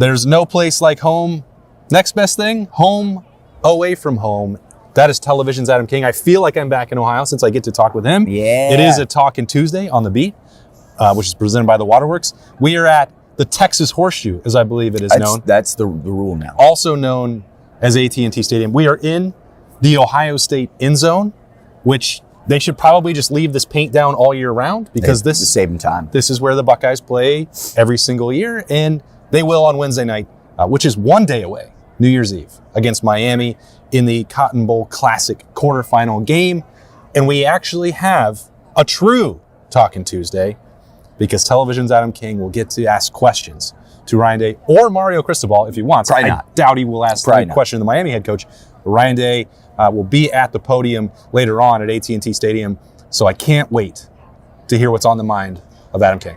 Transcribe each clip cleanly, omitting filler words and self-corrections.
There's no place like home. Next best thing, home away from home. That is television's Adam King. I feel like I'm back in Ohio since I get to talk with him. Yeah. It is a Talkin' Tuesday on the beat, which is presented by the Waterworks. We are at the Texas Horseshoe, as I believe it is known. That's the rule now. Also known as AT&T Stadium. We are in the Ohio State end zone, which they should probably just leave this paint down all year round because this is saving time. This is where the Buckeyes play every single year, and they will on Wednesday night, which is one day away, New Year's Eve, against Miami in the Cotton Bowl Classic quarterfinal game. And we actually have a true Talkin' Tuesday because television's Adam King will get to ask questions to Ryan Day or Mario Cristobal if he wants. Probably not. I doubt he will ask a question to the Miami head coach. Ryan Day will be at the podium later on at AT&T Stadium. So I can't wait to hear what's on the mind of Adam King.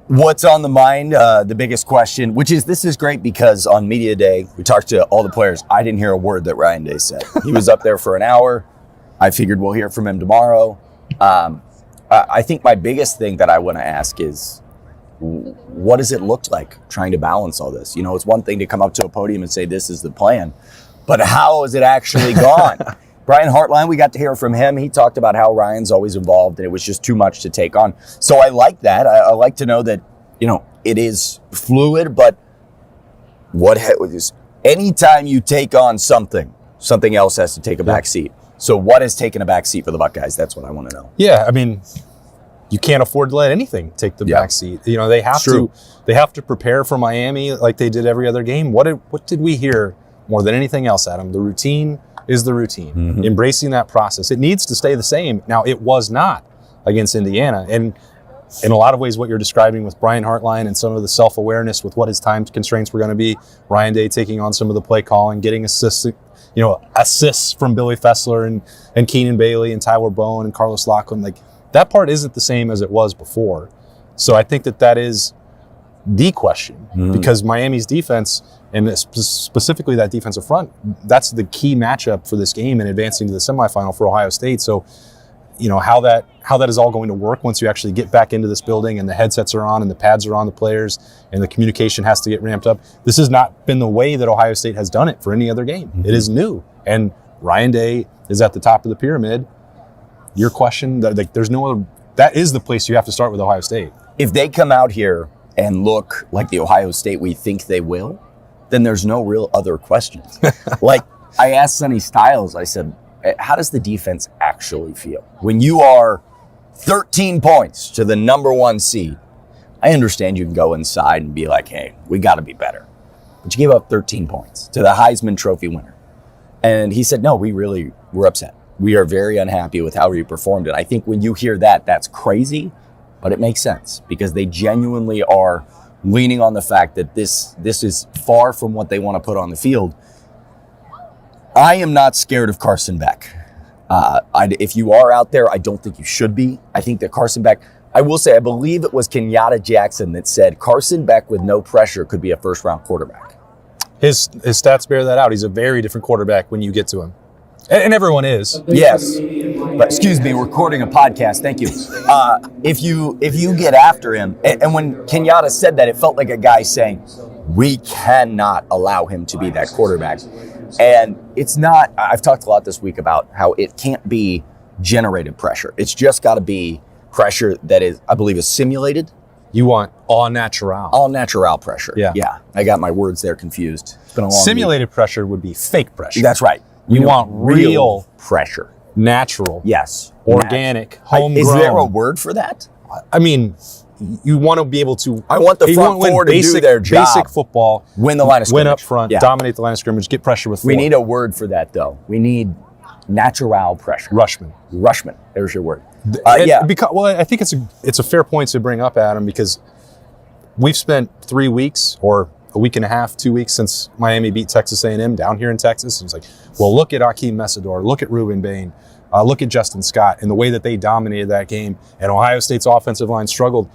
What's on the mind, the biggest question, this is great because on Media Day, we talked to all the players. I didn't hear a word that Ryan Day said. He was up there for an hour. I figured we'll hear from him tomorrow. I think my biggest thing that I want to ask is, what does it look like trying to balance all this? You know, it's one thing to come up to a podium and say, this is the plan, but how has it actually gone? Brian Hartline, we got to hear from him. He talked about how Ryan's always involved and it was just too much to take on. So I like that. I like to know that, you know, it is fluid, but anytime you take on something else has to take a back seat. So what has taken a back seat for the Buckeyes? That's what I want to know. Yeah, I mean, you can't afford to let anything take the back seat. You know, they have to prepare for Miami like they did every other game. What did we hear more than anything else, Adam? The routine is the routine. Mm-hmm. Embracing that process. It needs to stay the same. Now, it was not against Indiana. And in a lot of ways, what you're describing with Brian Hartline and some of the self-awareness with what his time constraints were going to be, Ryan Day taking on some of the play calling, getting assists from Billy Fessler and Keenan Bailey and Tyler Bowen and Carlos Lachlan. Like, that part isn't the same as it was before. So I think that is the question because Miami's defense, and specifically that defensive front, that's the key matchup for this game and advancing to the semifinal for Ohio State. So, you know, how that is all going to work once you actually get back into this building and the headsets are on and the pads are on the players and the communication has to get ramped up. This has not been the way that Ohio State has done it for any other game. Mm-hmm. It is new. And Ryan Day is at the top of the pyramid. Your question, there's no other, that is the place you have to start with Ohio State. If they come out here and look like the Ohio State we think they will, then there's no real other questions. Like, I asked Sonny Styles, I said, how does the defense actually feel? When you are 13 points to the number one seed, I understand you can go inside and be like, hey, we got to be better. But you gave up 13 points to the Heisman Trophy winner. And he said, no, we're upset. We are very unhappy with how we performed. And I think when you hear that, that's crazy, but it makes sense because they genuinely are leaning on the fact that this is far from what they want to put on the field. I am not scared of Carson Beck. If you are out there, I don't think you should be. I think that Carson Beck, I will say, I believe it was Kenyatta Jackson that said Carson Beck with no pressure could be a first-round quarterback. His stats bear that out. He's a very different quarterback when you get to him. And everyone is. Yes. But excuse me, recording a podcast. Thank you. If you get after him, and when Kenyatta said that, it felt like a guy saying, we cannot allow him to be that quarterback. And it's not, I've talked a lot this week about how it can't be generated pressure. It's just got to be pressure that is, I believe, is simulated. You want all natural. All natural pressure. Yeah. I got my words there confused. It's been a long Simulated week. Pressure would be fake pressure. That's right. You want real pressure. Natural. Yes. Organic. Homegrown. Is there a word for that? I mean, you want to be able to. I want the front four to do their job. Basic football. Win the line of scrimmage. Win up front. Yeah. Dominate the line of scrimmage. Get pressure with four. We need a word for that, though. We need natural pressure. Rushman. There's your word. Yeah. I think it's a fair point to bring up, Adam, because we've spent 3 weeks or a week and a half, 2 weeks since Miami beat Texas A&M down here in Texas. And it's like, well, look at Akeem Messidor, look at Ruben Bain, look at Justin Scott and the way that they dominated that game. And Ohio State's offensive line struggled.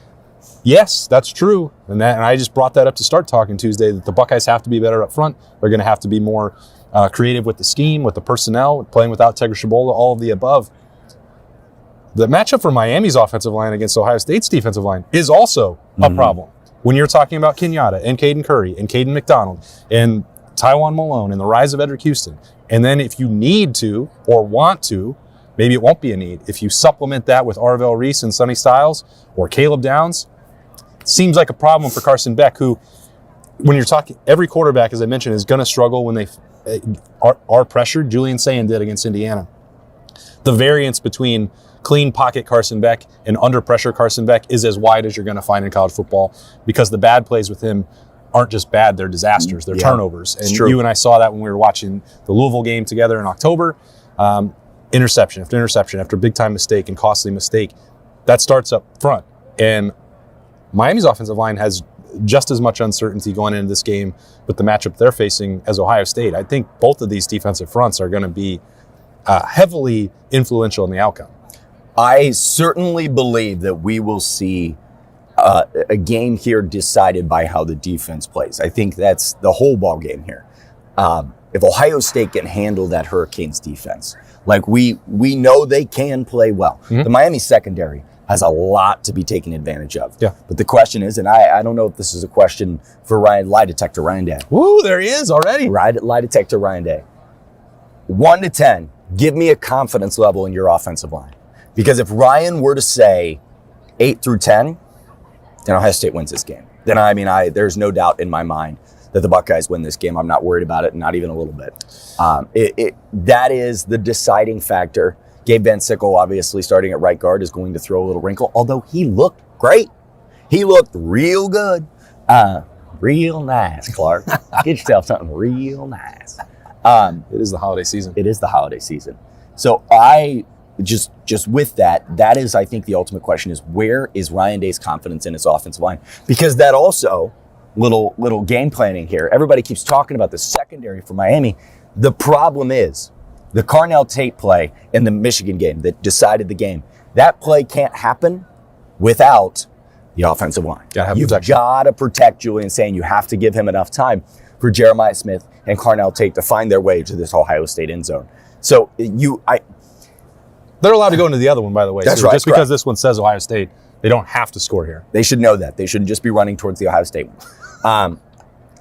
Yes, that's true. And I just brought that up to start Talking Tuesday, that the Buckeyes have to be better up front. They're going to have to be more creative with the scheme, with the personnel, playing without Tegra Shabola, all of the above. The matchup for Miami's offensive line against Ohio State's defensive line is also a problem. when you're talking about Kenyatta and Caden Curry and Caden McDonald and Tywan Malone and the rise of Edric Houston, and then if you need to or want to, maybe it won't be a need, if you supplement that with Arvell Reese and Sonny Styles or Caleb Downs, it seems like a problem for Carson Beck, who, when you're talking, every quarterback, as I mentioned, is going to struggle when they are pressured. Julian Sayin did against Indiana. The variance between clean pocket Carson Beck and under pressure Carson Beck is as wide as you're going to find in college football, because the bad plays with him aren't just bad, they're disasters, they're turnovers. And you and I saw that when we were watching the Louisville game together in October. Interception after interception after big time mistake and costly mistake. That starts up front. And Miami's offensive line has just as much uncertainty going into this game with the matchup they're facing as Ohio State. I think both of these defensive fronts are going to be heavily influential in the outcome. I certainly believe that we will see a game here decided by how the defense plays. I think that's the whole ball game here. If Ohio State can handle that Hurricanes defense, like we know they can play well. The Miami secondary has a lot to be taken advantage of. Yeah. But the question is, and I don't know if this is a question for Lie Detector Ryan Day. Woo, there he is already. Lie Detector Ryan Day. 1 to 10, give me a confidence level in your offensive line. Because if Ryan were to say 8 through 10, then Ohio State wins this game. Then there's no doubt in my mind that the Buckeyes win this game. I'm not worried about it, not even a little bit. That is the deciding factor. Gabe Van Sickle, obviously, starting at right guard, is going to throw a little wrinkle, although he looked great. He looked real good. Real nice, Clark. Get yourself something real nice. It is the holiday season. It is the holiday season. So I just with that is, I think, the ultimate question is, where is Ryan Day's confidence in his offensive line? Because that also, little game planning here. Everybody keeps talking about the secondary for Miami. The problem is the Carnell Tate play in the Michigan game that decided the game. That play can't happen without the offensive line. You've got to protect Julian Sayin. You have to give him enough time for Jeremiah Smith and Carnell Tate to find their way to this Ohio State end zone. So they're allowed to go into the other one, by the way. That's so right. Just because this one says Ohio State, they don't have to score here. They should know that. They shouldn't just be running towards the Ohio State one.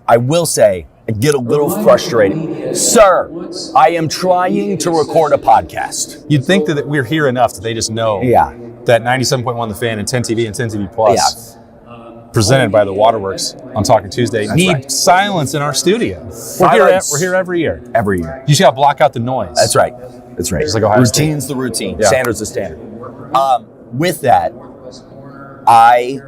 I will say, I get a little frustrated. Sir, I am trying to record a podcast. You'd think that we're here enough that they just know that 97.1 The Fan and 10 TV and 10 TV Plus, presented by the Waterworks on Talking Tuesday, need silence in our studio. We're here every year. Every year. You just got to block out the noise. That's right. Just like Ohio Routine's State. The routine. Yeah. Standard's the standard. With that, I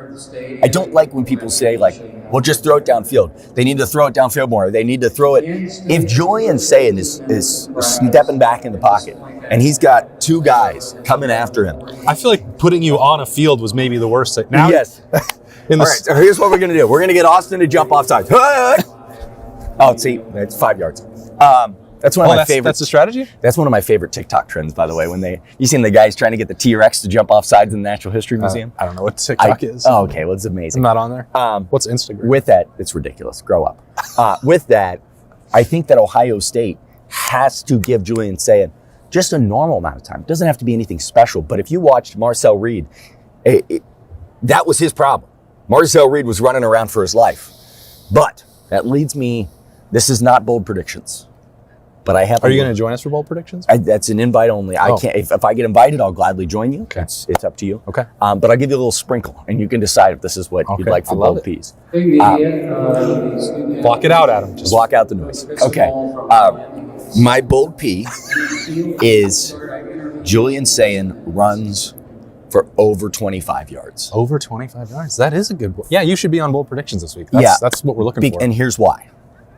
don't like when people say, like, well, just throw it downfield. They need to throw it downfield more. They need to throw it. If Julian Sayin is stepping back in the pocket and he's got two guys coming after him. I feel like putting you on a field was maybe the worst thing. Now, yes. All right, so here's what we're going to do. We're going to get Austin to jump off sides. Oh, see, that's 5 yards. That's one of my favorite. That's the strategy? That's one of my favorite TikTok trends, by the way. When you seen the guys trying to get the T-Rex to jump off sides in the Natural History Museum? I don't know what TikTok is. Oh, okay. Well, it's amazing. I'm not on there. What's Instagram? With that, it's ridiculous. Grow up. With that, I think that Ohio State has to give Julian Sayin just a normal amount of time. It doesn't have to be anything special. But if you watched Marcel Reed, that was his problem. Marcel Reed was running around for his life. But that leads me, this is not bold predictions. But I have. Are you going to join us for bold predictions? That's an invite only. I can't. If I get invited, I'll gladly join you. Okay. It's up to you. Okay. But I'll give you a little sprinkle, and you can decide if this is what you'd like for bold peas. Block it out, Adam. Just block out the noise. Okay. My bold pea is Julian Sayin runs for over 25 yards. Over 25 yards. That is a good one. Yeah, you should be on bold predictions this week. That's what we're looking for. And here's why.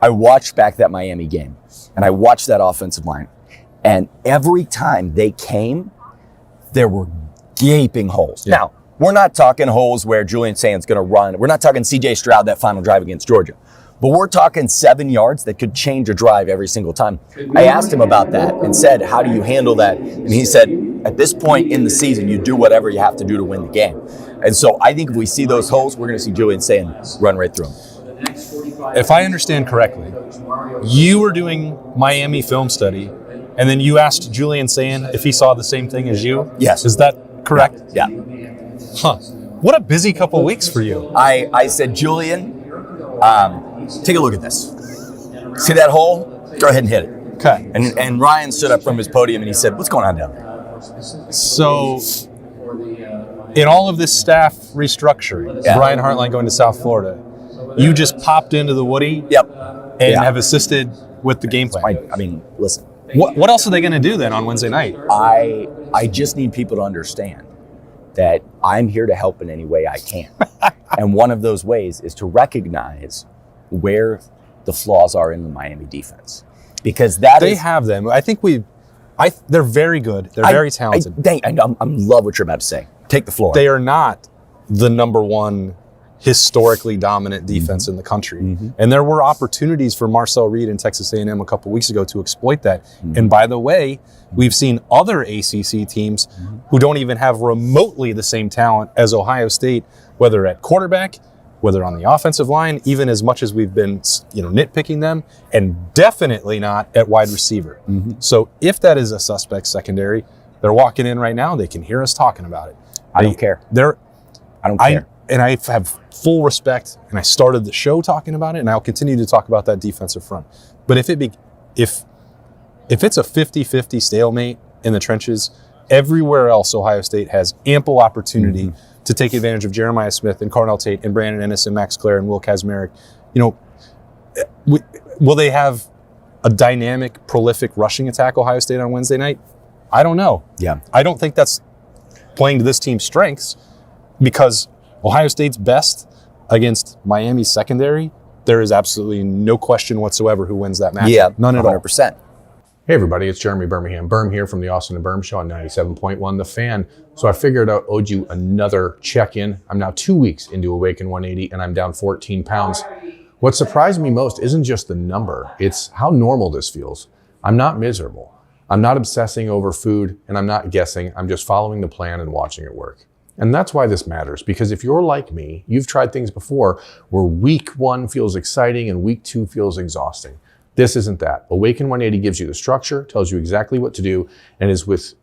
I watched back that Miami game, and I watched that offensive line, and every time they came, there were gaping holes. Yeah. Now, we're not talking holes where Julian Sayin's going to run. We're not talking C.J. Stroud, that final drive against Georgia. But we're talking 7 yards that could change a drive every single time. I asked him about that and said, how do you handle that? And he said, at this point in the season, you do whatever you have to do to win the game. And so I think if we see those holes, we're going to see Julian Sayin run right through them. If I understand correctly, you were doing Miami film study, and then you asked Julian Sayin if he saw the same thing as you? Yes. Is that correct? Yeah. Huh. What a busy couple weeks for you. I said, Julian, take a look at this. See that hole? Go ahead and hit it. Okay. And Ryan stood up from his podium and he said, what's going on down there? So, in all of this staff restructuring, Brian Hartline going to South Florida, you just popped into the Woody and have assisted with the game plan. I mean, listen. What else are they going to do then on Wednesday night? I just need people to understand that I'm here to help in any way I can. And one of those ways is to recognize where the flaws are in the Miami defense. Because they have them. I think they're very good. They're very talented. I love what you're about to say. Take the floor. They are not the number one historically dominant defense in the country. And there were opportunities for Marcel Reed and Texas A&M a couple weeks ago to exploit that. And by the way, we've seen other ACC teams who don't even have remotely the same talent as Ohio State, whether at quarterback, whether on the offensive line, even as much as we've been nitpicking them, and definitely not at wide receiver. So if that is a suspect secondary, they're walking in right now, they can hear us talking about it. I don't care. I don't care. And I have full respect, and I started the show talking about it, and I'll continue to talk about that defensive front. But if it's a 50-50 stalemate in the trenches, everywhere else Ohio State has ample opportunity to take advantage of Jeremiah Smith and Carnell Tate and Brandon Ennis and Max Clare and Will Kazmarek. Will they have a dynamic, prolific rushing attack, Ohio State, on Wednesday night? I don't know. Yeah. I don't think that's playing to this team's strengths, because Ohio State's best against Miami's secondary, there is absolutely no question whatsoever who wins that match. Yeah, none at 100%. all. Hey everybody, it's Jeremy Birmingham. Berm here from the Austin and Berm Show on 97.1 The Fan. So I figured I owed you another check-in. I'm now 2 weeks into Awaken 180 and I'm down 14 pounds. What surprised me most isn't just the number, it's how normal this feels. I'm not miserable. I'm not obsessing over food and I'm not guessing. I'm just following the plan and watching it work. And that's why this matters, because if you're like me, you've tried things before where week 1 feels exciting and week 2 feels exhausting. This isn't that. Awaken 180 gives you the structure, tells you exactly what to do, and is with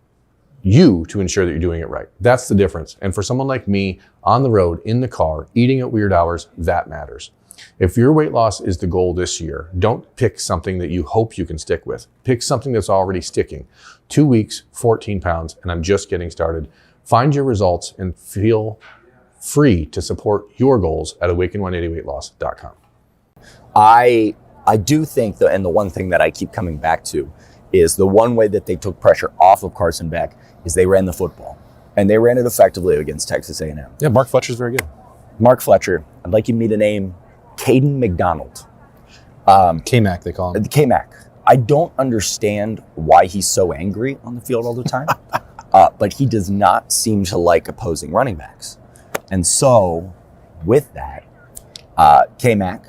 you to ensure that you're doing it right. That's the difference. And for someone like me, on the road, in the car, eating at weird hours, that matters. If your weight loss is the goal this year, don't pick something that you hope you can stick with. Pick something that's already sticking. 2 weeks, 14 pounds, and I'm just getting started. Find your results and feel free to support your goals at awaken180weightloss.com. I do think, and the one thing that I keep coming back to is the one way that they took pressure off of Carson Beck is they ran the football. And they ran it effectively against Texas A&M. Yeah, Mark Fletcher's very good. Mark Fletcher, I'd like you to meet a name, Caden McDonald. K-Mac, they call him. K-Mac. I don't understand why he's so angry on the field all the time, but he does not seem to like opposing running backs. And so, with that, K-Mac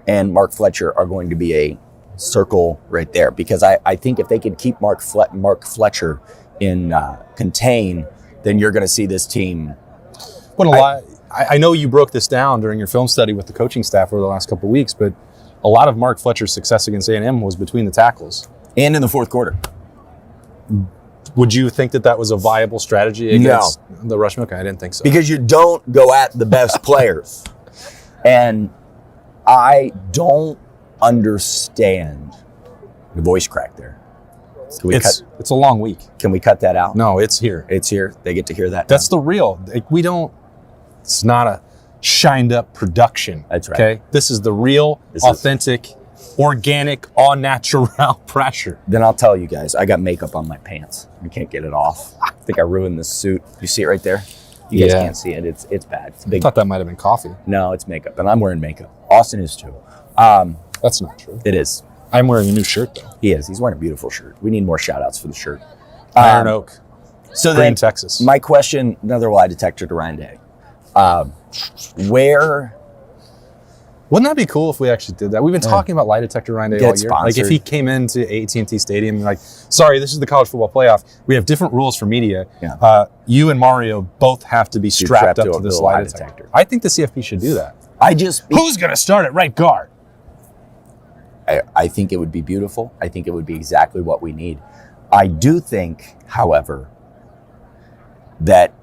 and Mark Fletcher are going to be a circle right there, because I think if they could keep Mark Fletcher in contain, then you're going to see this team. I know you broke this down during your film study with the coaching staff over the last couple of weeks, but a lot of Mark Fletcher's success against A&M was between the tackles. And in the fourth quarter. Would you think that was a viable strategy against the rush? Okay, I didn't think so. Because you don't go at the best players. And I don't understand the voice crack there. It's a long week. Can we cut that out? No, it's here. It's here. They get to hear that. That's the real. It's not a shined up production. That's right. Okay? This is the real, authentic, organic, all natural pressure. Then I'll tell you guys, I got makeup on my pants. I can't get it off. I think I ruined this suit. You see it right there? You guys can't see it. It's bad. It's big. I thought that might have been coffee. No, it's makeup. And I'm wearing makeup. Austin is too. That's not true. It is. I'm wearing a new shirt, though. He is. He's wearing a beautiful shirt. We need more shout-outs for the shirt. Iron Oak. So Green, Texas. My question, another lie detector to Ryan Day. Where... Wouldn't that be cool if we actually did that? We've been talking about lie detector Ryan Day all year. Sponsored. Like if he came into AT&T Stadium and like, sorry, this is the college football playoff. We have different rules for media. Yeah. You and Mario both have to be strapped up to this lie detector. I think the CFP should do that. Who's going to start at right guard? I think it would be beautiful. I think it would be exactly what we need. I do think, however, that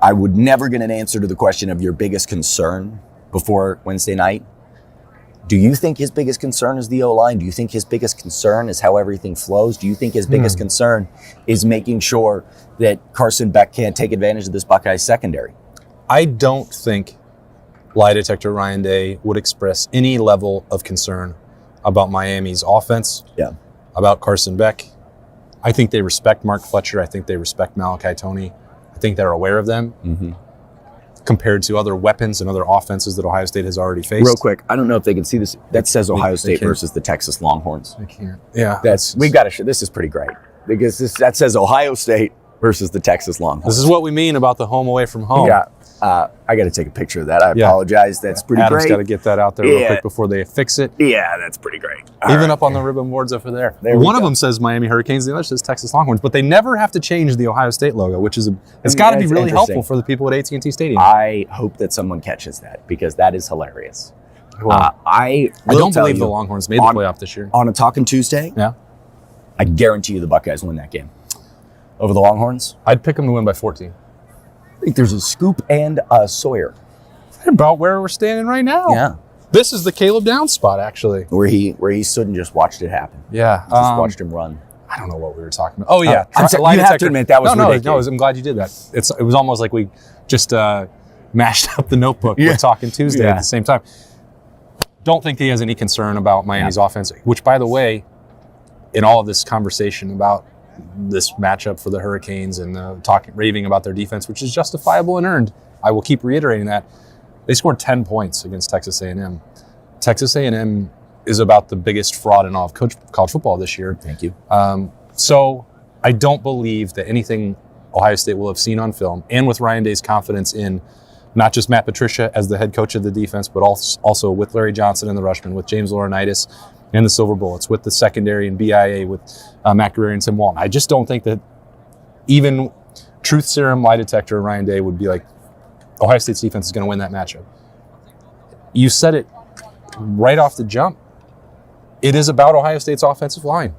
I would never get an answer to the question of your biggest concern before Wednesday night. Do you think his biggest concern is the O-line? Do you think his biggest concern is how everything flows? Do you think his biggest concern is making sure that Carson Beck can't take advantage of this Buckeyes secondary? I don't think lie detector Ryan Day would express any level of concern about Miami's offense, about Carson Beck. I think they respect Mark Fletcher. I think they respect Malachi Toney. I think they're aware of them compared to other weapons and other offenses that Ohio State has already faced. Real quick, I don't know if they can see this. That says Ohio State versus the Texas Longhorns. I can't. Yeah. We've got to this is pretty great because that says Ohio State versus the Texas Longhorns. This is what we mean about the home away from home. Yeah. I got to take a picture of that. I apologize. That's pretty Adam's great. got to get that out there real quick before they fix it. Yeah, that's pretty great. Even up on the ribbon boards over there. One of them says Miami Hurricanes, the other says Texas Longhorns, but they never have to change the Ohio State logo, which is it's got to be really helpful for the people at AT&T Stadium. I hope that someone catches that because that is hilarious. Well, I don't believe the Longhorns made the playoff this year. On a Talking Tuesday, I guarantee you the Buckeyes win that game. Over the Longhorns? I'd pick them to win by 14. I think there's a Scoop and a Sawyer. About where we're standing right now. Yeah. This is the Caleb Downs spot, actually. Where he stood and just watched it happen. Yeah. Just watched him run. I don't know what we were talking about. Oh, yeah. You have to admit, that was ridiculous. I'm glad you did that. It was almost like we just mashed up the notebook with Talking Tuesday at the same time. Don't think he has any concern about Miami's offense, which, by the way, in all of this conversation about this matchup for the Hurricanes and raving about their defense, which is justifiable and earned, I will keep reiterating that. They scored 10 points against Texas A&M. Texas A&M is about the biggest fraud in all of college football this year. Thank you. So I don't believe that anything Ohio State will have seen on film, and with Ryan Day's confidence in not just Matt Patricia as the head coach of the defense, but also with Larry Johnson and the Rushman, with James Laurinaitis and the Silver Bullets, with the secondary and BIA, with Matt Guerrieri and Tim Walton. I just don't think that even truth serum lie detector Ryan Day would be like, Ohio State's defense is going to win that matchup. You said it right off the jump. It is about Ohio State's offensive line.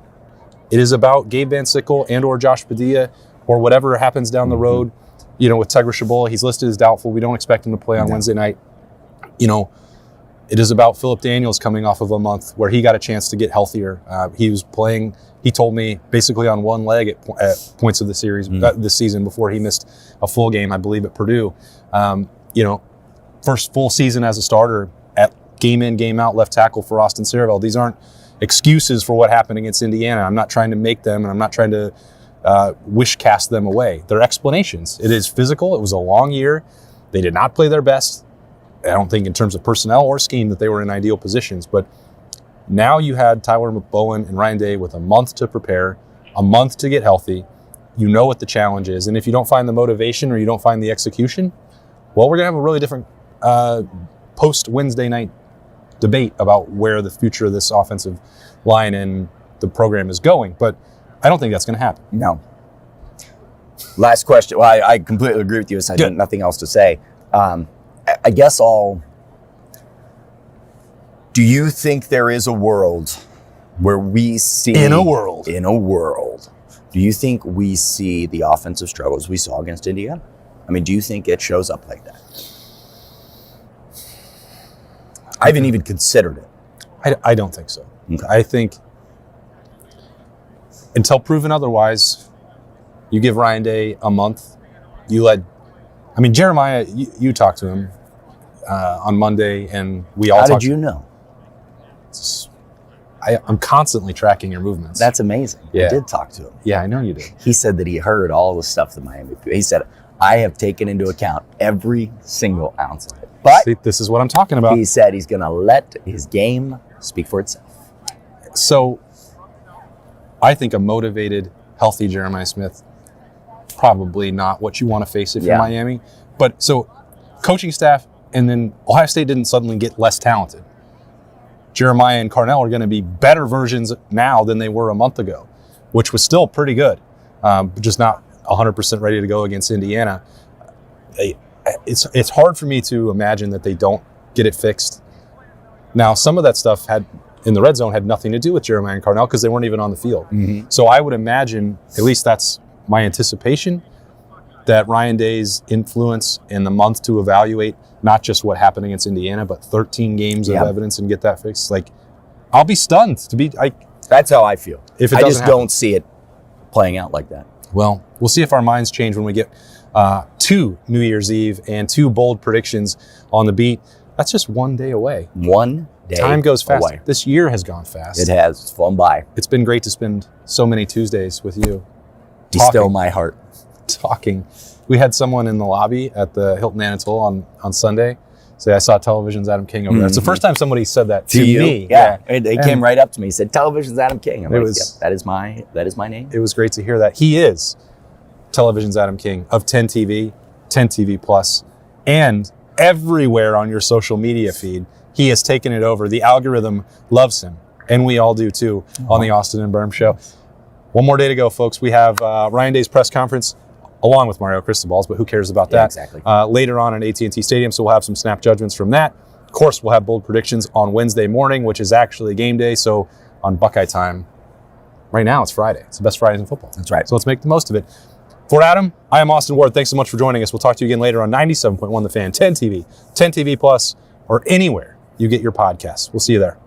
It is about Gabe Van Sickle and or Josh Padilla or whatever happens down the road. You know, with Tegra Shabola, he's listed as doubtful. We don't expect him to play on Wednesday night. You know, it is about Phillip Daniels coming off of a month where he got a chance to get healthier. He was playing, he told me, basically on one leg at points of the series this season before he missed a full game, I believe, at Purdue. You know, first full season as a starter at game in, game out left tackle for Austin Saravel. These aren't excuses for what happened against Indiana. I'm not trying to make them, and I'm not trying to wish cast them away. They're explanations. It is physical. It was a long year. They did not play their best. I don't think in terms of personnel or scheme that they were in ideal positions, but now you had Tyler McBowen and Ryan Day with a month to prepare, a month to get healthy. You know what the challenge is. And if you don't find the motivation or you don't find the execution, well, we're going to have a really different post-Wednesday night debate about where the future of this offensive line and the program is going. But I don't think that's going to happen. No. Last question. Well, I completely agree with you. I have nothing else to say. I guess do you think there is a world where we see... In a world. Do you think we see the offensive struggles we saw against Indiana? I mean, do you think it shows up like that? I haven't even considered it. I don't think so. Okay. I think until proven otherwise, you give Ryan Day a month. Jeremiah, you talked to him on Monday, and we all talked. How did you know? I'm constantly tracking your movements. That's amazing. Yeah. I did talk to him. Yeah, I know you did. He said that he heard all the stuff that Miami. He said, I have taken into account every single ounce of it. But see, this is what I'm talking about. He said he's going to let his game speak for itself. So I think a motivated, healthy Jeremiah Smith, probably not what you want to face if you're Miami. But so coaching staff and then Ohio State didn't suddenly get less talented. Jeremiah and Carnell are going to be better versions now than they were a month ago, which was still pretty good, but just not 100% ready to go against Indiana. It's hard for me to imagine that they don't get it fixed. Now, some of that stuff in the red zone had nothing to do with Jeremiah and Carnell because they weren't even on the field. Mm-hmm. So I would imagine, at least that's my anticipation, that Ryan Day's influence in the month to evaluate not just what happened against Indiana, but 13 games of evidence and get that fixed. Like, I'll be stunned to be. That's how I feel. If it I doesn't just happen. don't see it playing out like that. Well, we'll see if our minds change when we get 2 New Year's Eve and 2 bold predictions on the beat. That's just one day away. One day Time goes fast. away. This year has gone fast. It has. It's flown by. It's been great to spend so many Tuesdays with you. Distill my heart. Talking. We had someone in the lobby at the Hilton Anatole on Sunday say, I saw Television's Adam King over there. It's the first time somebody said that to you? me. Yeah. They came right up to me. He said, Television's Adam King. I'm like, was- yep, that is my name. It was great to hear that. He is Television's Adam King of 10 TV, 10 TV Plus, and everywhere on your social media feed. He has taken it over. The algorithm loves him, and we all do too on the Austin and Berm Show. One more day to go, folks. We have Ryan Day's press conference along with Mario Cristobal's, but who cares about that? Yeah, exactly. Later on at AT&T Stadium, so we'll have some snap judgments from that. Of course, we'll have bold predictions on Wednesday morning, which is actually game day. So on Buckeye time, right now it's Friday. It's the best Fridays in football. That's right. So let's make the most of it. For Adam, I am Austin Ward. Thanks so much for joining us. We'll talk to you again later on 97.1 The Fan, 10 TV, 10 TV Plus, or anywhere you get your podcasts. We'll see you there.